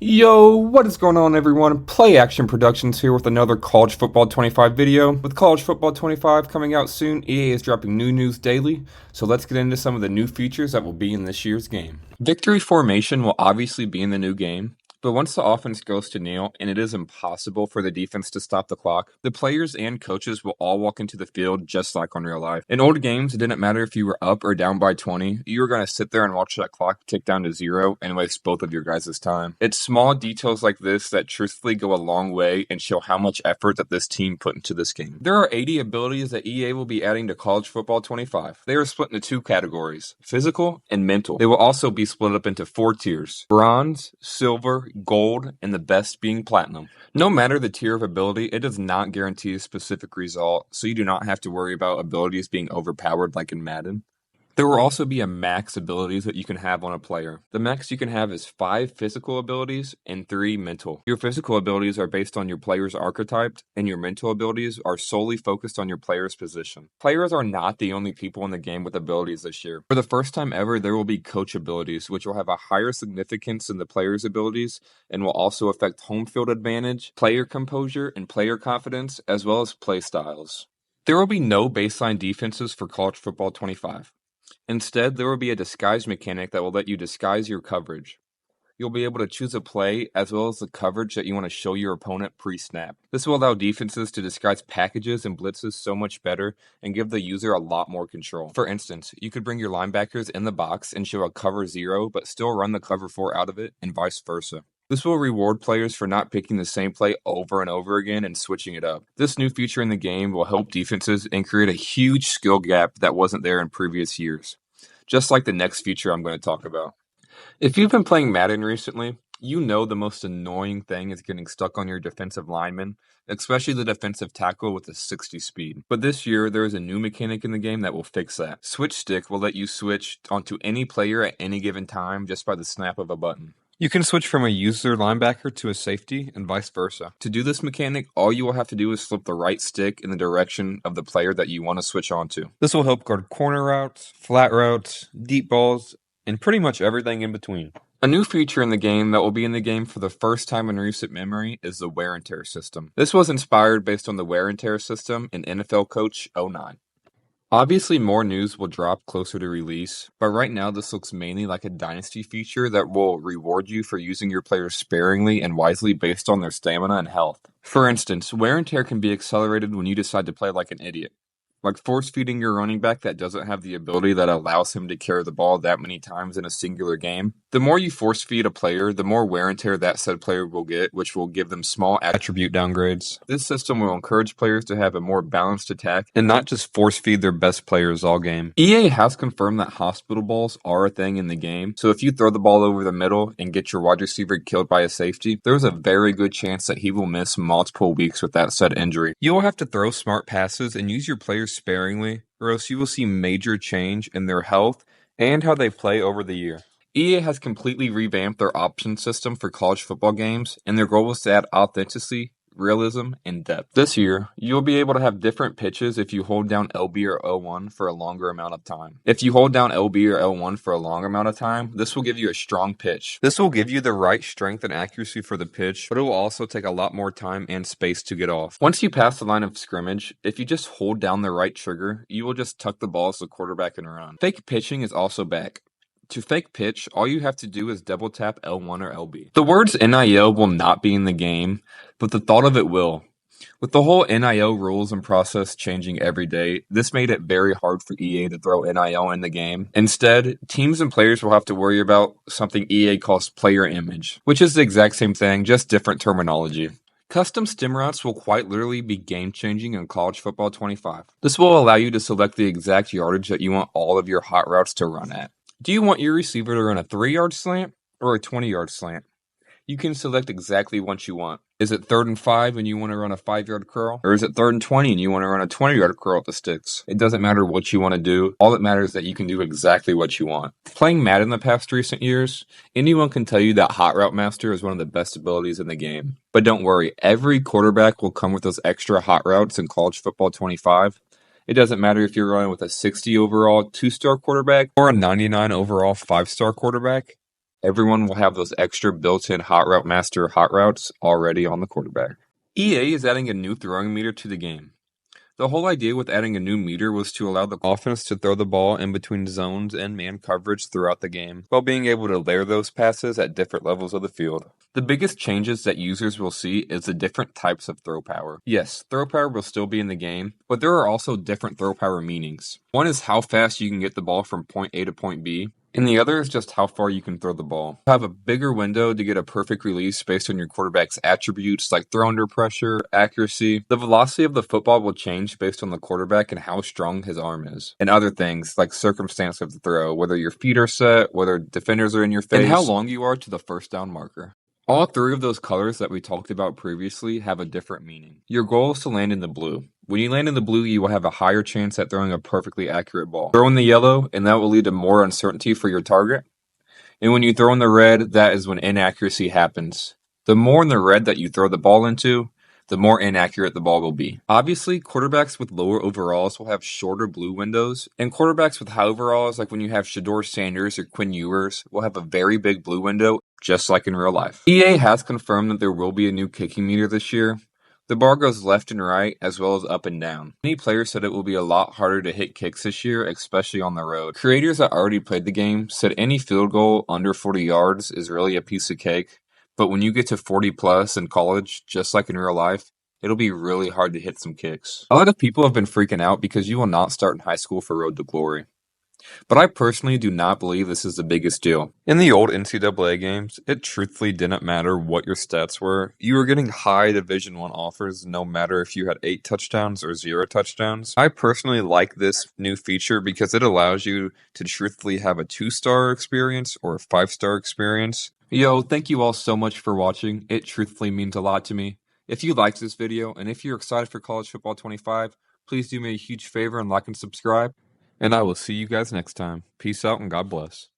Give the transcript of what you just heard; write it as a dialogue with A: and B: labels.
A: Yo, what is going on, everyone? Play Action Productions here with another College Football 25 video. With College Football 25 coming out soon, EA is dropping new news daily, so let's get into some of the new features that will be in this year's game. Victory formation will obviously be in the new game, but once the offense goes to kneel and it is impossible for the defense to stop the clock, the players and coaches will all walk into the field just like on real life. In old games, it didn't matter if you were up or down by 20, you were going to sit there and watch that clock tick down to 0 and waste both of your guys' time. It's small details like this that truthfully go a long way and show how much effort that this team put into this game. There are 80 abilities that EA will be adding to College Football 25. They are split into two categories, physical and mental. They will also be split up into 4 tiers, bronze, silver, gold, and the best being platinum. No matter the tier of ability, it does not guarantee a specific result, so you do not have to worry about abilities being overpowered like in Madden. There will also be a max abilities that you can have on a player. The max you can have is 5 physical abilities and 3 mental. Your physical abilities are based on your player's archetype, and your mental abilities are solely focused on your player's position. Players are not the only people in the game with abilities this year. For the first time ever, there will be coach abilities, which will have a higher significance than the player's abilities, and will also affect home field advantage, player composure, and player confidence, as well as play styles. There will be no baseline defenses for College Football 25. Instead, there will be a disguise mechanic that will let you disguise your coverage. You'll be able to choose a play as well as the coverage that you want to show your opponent pre-snap. This will allow defenses to disguise packages and blitzes so much better and give the user a lot more control. For instance, you could bring your linebackers in the box and show a cover 0 but still run the cover 4 out of it, and vice versa. This will reward players for not picking the same play over and over again and switching it up. This new feature in the game will help defenses and create a huge skill gap that wasn't there in previous years, just like the next feature I'm going to talk about. If you've been playing Madden recently, you know the most annoying thing is getting stuck on your defensive lineman, especially the defensive tackle with a 60 speed. But this year, there is a new mechanic in the game that will fix that. Switch Stick will let you switch onto any player at any given time just by the snap of a button. You can switch from a user linebacker to a safety and vice versa. To do this mechanic, all you will have to do is flip the right stick in the direction of the player that you want to switch onto. This will help guard corner routes, flat routes, deep balls, and pretty much everything in between. A new feature in the game that will be in the game for the first time in recent memory is the wear and tear system. This was inspired based on the wear and tear system in NFL Coach 09. Obviously, more news will drop closer to release, but right now this looks mainly like a dynasty feature that will reward you for using your players sparingly and wisely based on their stamina and health. For instance, wear and tear can be accelerated when you decide to play like an idiot, like force-feeding your running back that doesn't have the ability that allows him to carry the ball that many times in a singular game. The more you force-feed a player, the more wear and tear that said player will get, which will give them small attribute downgrades. This system will encourage players to have a more balanced attack and not just force-feed their best players all game. EA has confirmed that hospital balls are a thing in the game, so if you throw the ball over the middle and get your wide receiver killed by a safety, there's a very good chance that he will miss multiple weeks with that said injury. You will have to throw smart passes and use your players sparingly, or else you will see major change in their health and how they play over the year. EA has completely revamped their option system for college football games, and their goal is to add authenticity, realism, and depth. This year, you'll be able to have different pitches if you hold down LB or L1 for a longer amount of time. If you hold down LB or L1 for a long amount of time, this will give you a strong pitch. This will give you the right strength and accuracy for the pitch, but it will also take a lot more time and space to get off. Once you pass the line of scrimmage, if you just hold down the right trigger, you will just tuck the ball as the quarterback and run. Fake pitching is also back. To fake pitch, all you have to do is double tap L1 or LB. The words NIL will not be in the game, but the thought of it will. With the whole NIL rules and process changing every day, this made it very hard for EA to throw NIL in the game. Instead, teams and players will have to worry about something EA calls player image, which is the exact same thing, just different terminology. Custom stem routes will quite literally be game-changing in College Football 25. This will allow you to select the exact yardage that you want all of your hot routes to run at. Do you want your receiver to run a 3-yard slant or a 20-yard slant? You can select exactly what you want. Is it 3rd and 5 and you want to run a 5-yard curl? Or is it 3rd and 20 and you want to run a 20-yard curl with the sticks? It doesn't matter what you want to do. All that matters is that you can do exactly what you want. Playing Madden the past recent years, anyone can tell you that Hot Route Master is one of the best abilities in the game. But don't worry, every quarterback will come with those extra hot routes in College Football 25. It doesn't matter if you're running with a 60 overall 2-star quarterback or a 99 overall 5-star quarterback. Everyone will have those extra built-in Hot Route Master hot routes already on the quarterback. EA is adding a new throwing meter to the game. The whole idea with adding a new meter was to allow the offense to throw the ball in between zones and man coverage throughout the game, while being able to layer those passes at different levels of the field. The biggest changes that users will see is the different types of throw power. Yes, throw power will still be in the game, but there are also different throw power meanings. One is how fast you can get the ball from point A to point B, and the other is just how far you can throw the ball. You have a bigger window to get a perfect release based on your quarterback's attributes like throw under pressure, accuracy. The velocity of the football will change based on the quarterback and how strong his arm is. And other things like circumstance of the throw, whether your feet are set, whether defenders are in your face, and how long you are to the first down marker. All three of those colors that we talked about previously have a different meaning. Your goal is to land in the blue. When you land in the blue, you will have a higher chance at throwing a perfectly accurate ball. Throw in the yellow, and that will lead to more uncertainty for your target. And when you throw in the red, that is when inaccuracy happens. The more in the red that you throw the ball into, the more inaccurate the ball will be. Obviously, quarterbacks with lower overalls will have shorter blue windows, and quarterbacks with high overalls, like when you have Shador Sanders or Quinn Ewers, will have a very big blue window, just like in real life. EA has confirmed that there will be a new kicking meter this year. The bar goes left and right, as well as up and down. Many players said it will be a lot harder to hit kicks this year, especially on the road. Creators that already played the game said any field goal under 40 yards is really a piece of cake, but when you get to 40 plus in college, just like in real life, it'll be really hard to hit some kicks. A lot of people have been freaking out because you will not start in high school for Road to Glory. But I personally do not believe this is the biggest deal. In the old NCAA games, it truthfully didn't matter what your stats were. You were getting high Division I offers no matter if you had 8 touchdowns or 0 touchdowns. I personally like this new feature because it allows you to truthfully have a 2-star experience or a 5-star experience. Yo, thank you all so much for watching. It truthfully means a lot to me. If you liked this video and if you're excited for College Football 25, please do me a huge favor and like and subscribe. And I will see you guys next time. Peace out and God bless.